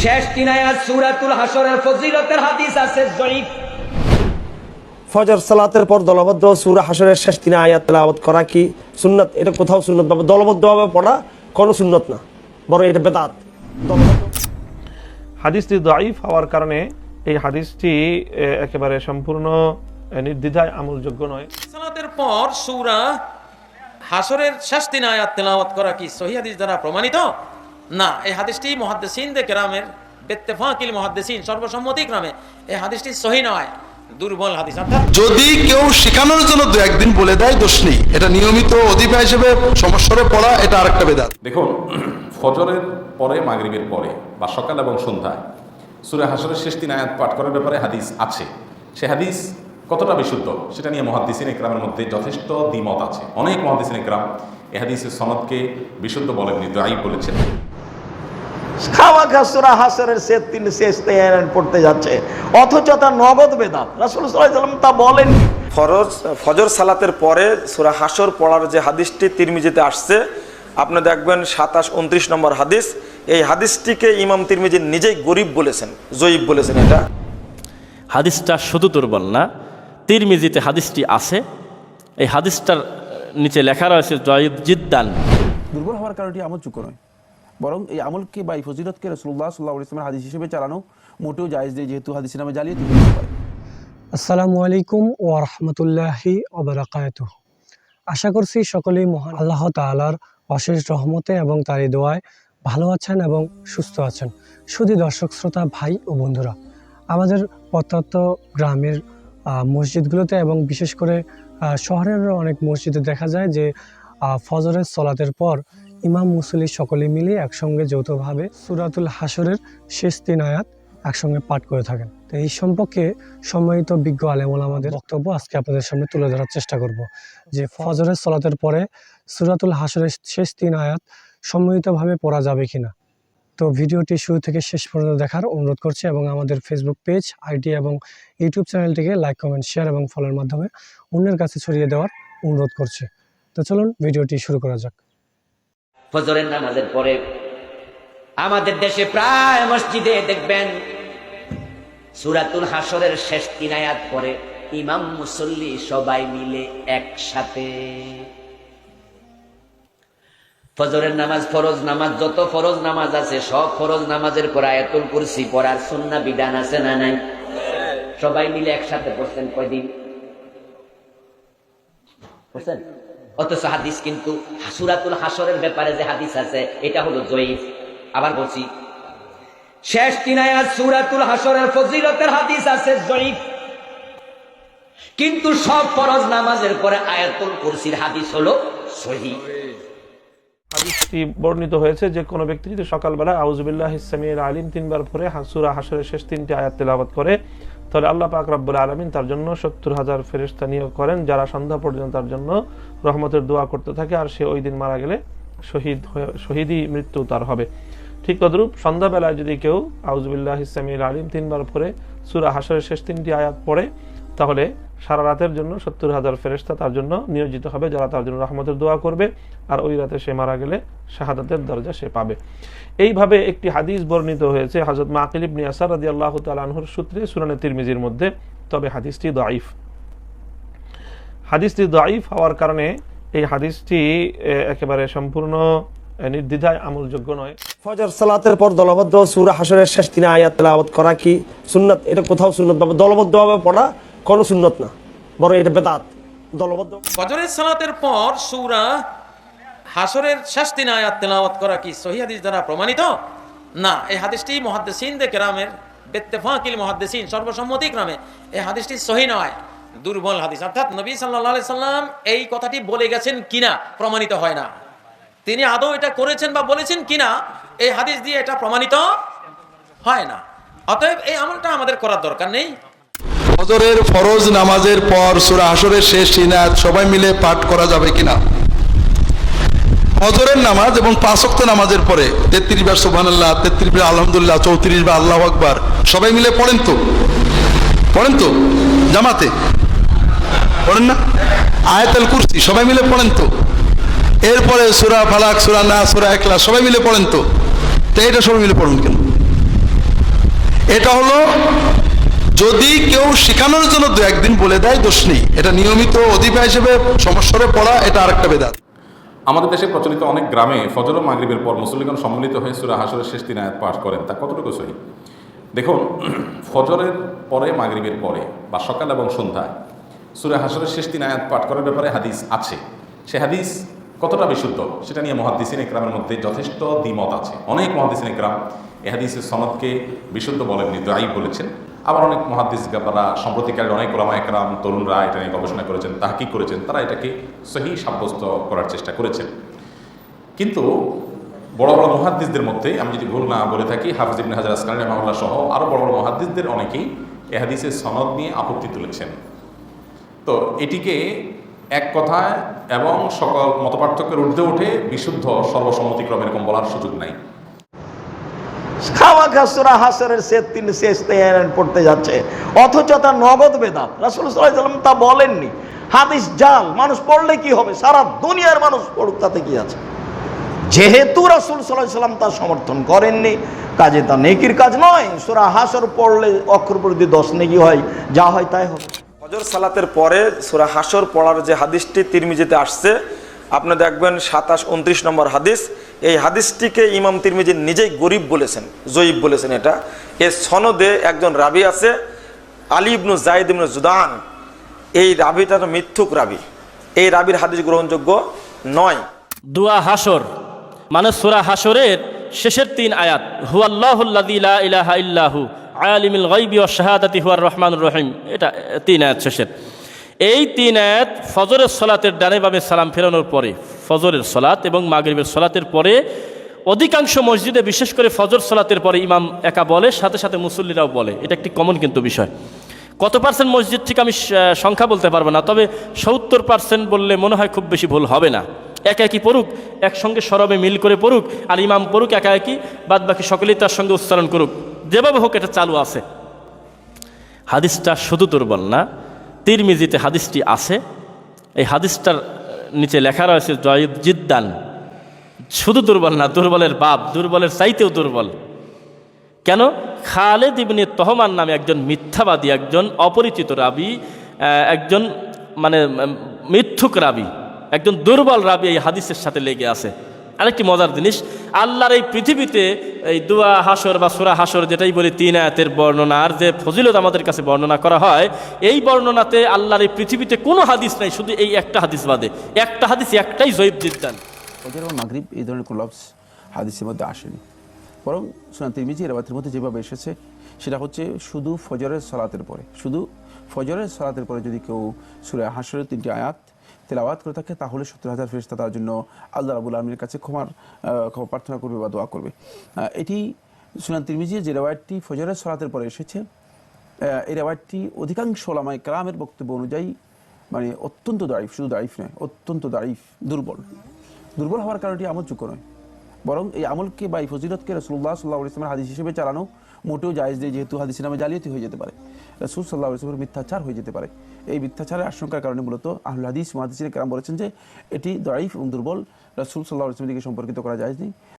শেষ তিন আয়াত সূরাতুল হাসরের ফজিলতের হাদিস আছে জয়ীফ। ফজর সালাতের পর দলবদ্ধ সূরা হাসরের শেষ তিন আয়াত তেলাওয়াত করা কি সুন্নাত? এটা কোথাও সুন্নাত ভাবে দলবদ্ধভাবে পড়া কোনো সুন্নাত না, বরং এটা বেদাত। হাদিসটি দাঈফ হওয়ার কারণে এই হাদিসটি একেবারে সম্পূর্ণ নির্দ্বিধায় আমলযোগ্য নয়। সালাতের পর সূরা হাসরের শেষ তিন আয়াত তেলাওয়াত করা কি সহিহ হাদিস দ্বারা প্রমাণিত? না, এই হাদিসটি মুহাদ্দিসিনদের কেরামের বিত্তেফাকিল মুহাদ্দিসিন সর্বসম্মতিক্রমে এই হাদিসটি সহিহ নয়, দুর্বল হাদিস। অর্থাৎ যদি কেউ শেখানোর জন্য দু একদিন বলে দেয় দোষ নেই, এটা নিয়মিত অধিকা হিসেবে সমস্যারে পড়া এটা আরেকটা বেদাত। দেখুন, ফজরের পরে মাগরিবের পরে বা সকাল এবং সন্ধ্যায় সূরা হাসরের শেষ তিন আয়াত পাঠ করার ব্যাপারে হাদিস আছে। সে হাদিস কতটা বিশুদ্ধ সেটা নিয়ে মুহাদ্দিসিন ইকরামের মধ্যে যথেষ্ট দ্বিমত আছে। অনেক মুহাদ্দিসিন ইকরাম এই হাদিসের সনদকে বিশুদ্ধ বলেননি, দাঈফ বলেছেন। খাওয়া সূরা হাসরের শেষ তিন আয়াত পড়তে যাচ্ছে, অথচ তা নগদ বেদাত। রাসূল সাল্লাল্লাহু আলাইহি ওয়াসাল্লাম তা বলেন। ফজর সালাতের পরে সূরা হাসর পড়ার যে হাদিসটি তিরমিজিতে আসছে, আপনি দেখবেন 27-29 নম্বর হাদিস। এই হাদিসটিকে ইমাম তিরমিজি নিজেই গরীব বলেছেন, জয়ীফ বলেছেন। এটা হাদিসটা শুধু দুর্বল না, তিরমিজিতে হাদিসটি আছে, এই হাদিসটার নিচে লেখা রয়েছে জয়ীফ জিদ্দান। দুর্বল হওয়ার কারণটি আমলযোগ্য নয়, বরং এই আমলকে বা এই ফজিলতকে রাসূলুল্লাহ সাল্লাল্লাহু আলাইহি ওয়াসাল্লামের হাদিস হিসেবে চালানো মোটেও জায়েজ নেই, যেহেতু হাদিসের নামে জালিয়াতি হতে পারে। আসসালামু আলাইকুম ওয়া রাহমাতুল্লাহি ওয়া বারাকাতুহু। আশা করছি সকলেই মহান আল্লাহ তাআলার অশেষ রহমতে এবং তারই দোয়ায় ভালো আছেন এবং সুস্থ আছেন। শুধু দর্শক শ্রোতা ভাই ও বন্ধুরা, আমাদের প্রত্যন্ত গ্রামের মসজিদগুলোতে এবং বিশেষ করে শহরেরও অনেক মসজিদে দেখা যায় যে ফজরের সালাতের পর ইমাম মুসল্লি সকলে মিলে একসঙ্গে যৌথভাবে সূরাতুল হাসরের শেষ তিন আয়াত একসঙ্গে পাঠ করে থাকেন। তো এই সম্পর্কে সম্মানিত বিজ্ঞ আলেম ওলামাদের বক্তব্য আজকে আপনাদের সামনে তুলে ধরার চেষ্টা করব, যে ফজরের সালাতের পরে সূরাতুল হাসরের শেষ তিন আয়াত সম্মিলিতভাবে পড়া যাবে কিনা। তো ভিডিওটি শুরু থেকে শেষ পর্যন্ত দেখার অনুরোধ করছি এবং আমাদের ফেসবুক পেজ, আইডি এবং ইউটিউব চ্যানেলটিকে লাইক, কমেন্ট, শেয়ার এবং ফলোর মাধ্যমে অন্যের কাছে ছড়িয়ে দেওয়ার অনুরোধ করছি। তো চলুন ভিডিওটি শুরু করা যাক। ফজরের নামাজের পরে আমাদের দেশে প্রায় মসজিদে দেখবেন সূরাতুল হাসরের শেষ তিন আয়াত পরে ইমাম মুসল্লি সবাই মিলে একসাথে। ফজরের নামাজ ফরজ নামাজ, যত ফরজ নামাজ আছে সব ফরজ নামাজের পর আয়াতুল কুরসি পড়ার সুন্নাহ বিধান আছে না নাই? সবাই মিলে একসাথে পড়ছেন কয়দিন পড়ছেন? অথচ হাদিস কিন্তু সূরাতুল হাসরের ব্যাপারে যে হাদিস আছে এটা হলো জয়ীফ। আবার বলছি, শেষ তিন আয়াত সূরাতুল হাসরের ফজিলতের হাদিস আছে জয়ীফ, কিন্তু সব ফরজ নামাজের পরে আয়াতুল কুরসির হাদিস হলো সহিহ। হাদিসটি বর্ণিত হয়েছে যে কোনো ব্যক্তি যদি সকালবেলা আউযুবিল্লাহিস সামিউল আলিম তিনবার পড়ে সূরা হাসরের শেষ তিনটি আয়াত তেলাওয়াত করে, তাহলে আল্লাহ পাক রব্বুল আলামিন তার জন্য 70,000 ফেরেশতা নিয়োগ করেন, যারা সন্ধ্যা পর্যন্ত তার জন্য রহমতের দোয়া করতে থাকে, আর সে ওই দিন মারা গেলে শহীদি মৃত্যু তার হবে। ঠিক তদ্রূপ সন্ধ্যাবেলায় যদি কেউ আউযুবিল্লাহিস সামিউল আলিম তিনবার পড়ে সূরা হাসরের শেষ তিনটি আয়াত পড়ে, তাহলে সারা রাতের জন্য 70,000 ফেরেশতা তার জন্য নিয়োজিত হবে, যারা তার জন্য রহমতের দোয়া করবে, আর ওই রাতে সে মারা গেলে শাহাদাতের দরজা সে পাবে। এইভাবে একটি হাদিস বর্ণিত হয়েছে হযরত মাকিল ইবনে ইয়াসার রাদিয়াল্লাহু তাআলা আনহুর সূত্রে সুনানে তিরমিজির মধ্যে, তবে হাদিসটি দাঈফ। হাদিসটি দাঈফ হওয়ার কারণে এই হাদিসটি একেবারে সম্পূর্ণ নির্দ্বিধায় আমলযোগ্য নয়। ফজর সালাতের পর দলবদ্ধ সূরা হাসরের শেষ তিন আয়াত তেলাওয়াত করা কি সুন্নাত? এটা কোথাও সুন্নাত ভাবে দলবদ্ধভাবে পড়া কোনো সুন্নাত না, বরং এটা বেদাত। দলবদ্ধ ফজরের সালাতের পর সূরা হাসরের শেষ তিন আয়াত তেলাওয়াত করা কি সহিহ হাদিস দ্বারা প্রমাণিত? না, এই হাদিসটি মুহাদ্দিসিনদের কেরামের বিত্তেফাকিল মুহাদ্দিসিন সর্বসম্মতিক্রমে এই হাদিসটি সহিহ নয়, দুর্বল হাদিস। অর্থাৎ নবী সাল্লাল্লাহু আলাইহি সাল্লাম এই কথাটি বলে গেছেন কিনা প্রমাণিত হয় না, তিনি আদৌ এটা করেছেন বা বলেছেন কিনা এই হাদিস দিয়ে এটা প্রমাণিত হয় না। অতএব এই আমলটা আমাদের করার দরকার নেই। ফজরের ফরজ নামাজের পর সূরা হাসরের শেষ তিন আয়াত সবাই মিলে পাঠ করা যাবে কিনা? ফজরের নামাজ এবং 5 ওয়াক্ত নামাজের পরে 33 বার সুবহানাল্লাহ, 33 বার আলহামদুলিল্লাহ, 34 বার আল্লাহু আকবার সবাই মিলে পড়েন তো? পড়েন তো? জামাতে পড়েন না? আয়াতুল কুরসি সবাই মিলে পড়েন তো? এরপরে সূরা ফালাক, সূরা নাস, সূরা ইখলাস সবাই মিলে পড়েন তো? তো এটা সবাই মিলে পড়ুন কেন? এটা হলো যদি কেউ শেখানোর জন্য দু একদিন বলে দেয় দোষ নেই, এটা নিয়মিত অধিকা হিসেবে সমস্যারে পড়া এটা আরেকটা বেদাত। আমাদের দেশে প্রচলিত অনেক গ্রামে ফজর ও মাগরিবের পর মুসল্লিগণ সম্মিলিত হয়ে সূরা হাশরের শেষ 3 আয়াত পাঠ করেন, তা কতটুকু সহিহ? দেখুন, ফজরের পরে মাগরিবের পরে বা সকাল এবং সন্ধ্যায় সূরা হাশরের শেষ 3 আয়াত পাঠ করার ব্যাপারে হাদিস আছে। সে হাদিস কতটা বিশুদ্ধ সেটা নিয়ে মুহাদ্দিসিন ইকরামের মধ্যে যথেষ্ট দ্বিমত আছে। অনেক মুহাদ্দিসিন ইকরাম এই হাদিসের সনদকে বিশুদ্ধ বলেননি, দায়ী বলেছেন। আবার অনেক মুহাদ্দিস যারা সম্প্রতিকালের অনেক ওলামা ইকরাম তরুণরা এটা নিয়ে গবেষণা করেছেন, তাহকিক করেছেন, তারা এটাকে সহিহ সাব্যস্ত করার চেষ্টা করেছেন। কিন্তু বড় বড় মুহাদ্দিসদের মধ্যে আমি যদি ভুল না বলে থাকি, হাফিজ ইবনে হাজার আসকালানী রাহিমাহুল্লাহ সহ আরও বড় বড় মুহাদ্দিসদের অনেকেই এই হাদিসের সনদ নিয়ে আপত্তি তুলেছেন। তো এটিকে এক কথায় এবং সকল মতপার্থক্যের ঊর্ধ্বে উঠে বিশুদ্ধ সর্বসম্মতিক্রমে এরকম বলার সুযোগ নাই। খাওয়া সূরা হাশরের শেষ 3 আয়াত পড়তে যাচ্ছে, অথচ তা নগদ বেদাত। রাসূল সাল্লাল্লাহু আলাইহি ওয়াসাল্লাম তা বলেননি। হাদিস জাল, মানুষ পড়লে কি হবে, সারা দুনিয়ার মানুষ পড়ুক, তাতে কি আছে? যেহেতু রাসূল সাল্লাল্লাহু আলাইহি ওয়াসাল্লাম তা সমর্থন করেননি, কাজে তা নেকির কাজ নয়। সূরা হাশর পড়লে অক্ষর প্রতি 10 নেকি হয়, যা হয় তাই হবে। ফজর সালাতের পরে সূরা হাশর পড়ার যে হাদিসটি তিরমিজিতে আসছে, আপনি দেখবেন 27-29 নম্বর হাদিস। এই হাদিসটিকে ইমাম তিরমিজি নিজেই গরিব বলেছেন, জয়ীব বলেছেন। এটা এর সনদে একজন রাবি আছে, আলী ইবনু যায়েদ ইবনু জুদান। এই রাবিটা মিথ্যুক রাবি, এই রাবির হাদিস গ্রহণযোগ্য নয়। দুয়া হাসর মানে সূরা হাসরের শেষের 3 আয়াত, হুয়াল্লাহুল্লাযী লা ইলাহা ইল্লাহু আলিমুল গায়বি ওয়াশ শাহাদাতি হুয়ার রহমানুর রহিম, এটা 3 আয়াত শেষের। এই 3 আয়াত ফজরের সলাতের ডানে বামে সালাম ফেরানোর পরে, ফজরের সলাত এবং মাগরিবের সলাতের পরে অধিকাংশ মসজিদে, বিশেষ করে ফজর সলাতের পরে ইমাম একা বলে, সাথে সাথে মুসল্লিরাও বলে। এটা একটি কমন কিন্তু বিষয়। কত পার্সেন্ট মসজিদ ঠিক আমি সংখ্যা বলতে পারবো না, তবে 70% বললে মনে হয় খুব বেশি ভুল হবে না। একা একই পড়ুক, একসঙ্গে সরবে মিল করে পড়ুক, আর ইমাম পড়ুক একা একই, বাদ বাকি সকলেই তার সঙ্গে উচ্চারণ করুক, যেভাবে হোক এটা চালু আছে। হাদিসটা শুধু দুর্বল না, তিরমিজিতে হাদিসটি আছে। এই হাদিসটার নিচে লেখা রয়েছে জয়ীব জিদ্দান। শুধু দুর্বল না, দুর্বলের বাপ, দুর্বলের চাইতেও দুর্বল। কেন? খালেদ ইবনে তহমান নামে একজন মিথ্যাবাদী, একজন অপরিচিত রাবি, একজন মানে মিথ্যুক রাবি, একজন দুর্বল রাবি এই হাদিসের সাথে লেগে আছে। আরেকটি মজার জিনিস, আল্লাহর এই পৃথিবীতে এই দুয়া হাসর বা সূরা হাসর যেটাই বলি 3 আয়াতের বর্ণনার যে ফজিলত আমাদের কাছে বর্ণনা করা হয়, এই বর্ণনাতে আল্লাহর এই পৃথিবীতে কোনো হাদিস নাই, শুধু এই একটা হাদিস বাদে। একটা হাদিস, একটাই জয়ীব জিদ্দান। ফজর এবং মাগরিব এই ধরনের কোনো লফজ হাদিসের মধ্যে আসেনি, বরং সুনান তিরমিজি রাওয়াতের মধ্যে যেভাবে এসেছে সেটা হচ্ছে শুধু ফজরের সালাতের পরে, শুধু ফজরের সালাতের পরে যদি কেউ সূরা হাশরের 3টি আয়াত তেলাওয়াত করে থাকে, তাহলে 70,000 ফেরেশতা তার জন্য আল্লাহ রাব্বুল আলামিনের কাছে ক্ষমা প্রার্থনা করবে বা দোয়া করবে। এটি সুনান তিরমিজি যে রিওয়ায়াতটি ফজরের সালাতের পরে এসেছে, এই রিওয়ায়াতটি অধিকাংশ উলামায়ে কেরামের বক্তব্য অনুযায়ী মানে অত্যন্ত দাঈফ, শুধু দাঈফ নয়, অত্যন্ত দাঈফ, দুর্বল। দুর্বল হওয়ার কারণে এটি আমলযোগ্য নয়, বরং এই আমলকে বা এই ফজিলতকে রাসূলুল্লাহ সাল্লাল্লাহু আলাইহি ওয়াসাল্লামের হাদিস হিসেবে চালানো মোটেও জায়েজ নেই, যেহেতু হাদিসের নামে জালিয়াতি হয়ে যেতে পারে, রাসূল সাল্লাল্লাহু আলাইহি ওয়াসাল্লামের মিথ্যাচার হয়ে যেতে পারে। এই মিথ্যাচারের আশঙ্কার কারণে মূলত আহলুল হাদিস মুহাদ্দিসিন কেরাম বলেছেন যে এটি দাঈফ এবং দুর্বল, রাসূল সাল্লাল্লাহু আলাইহি ওয়াসাল্লামের দিকে সম্পর্কিত করা জায়েজ নেই।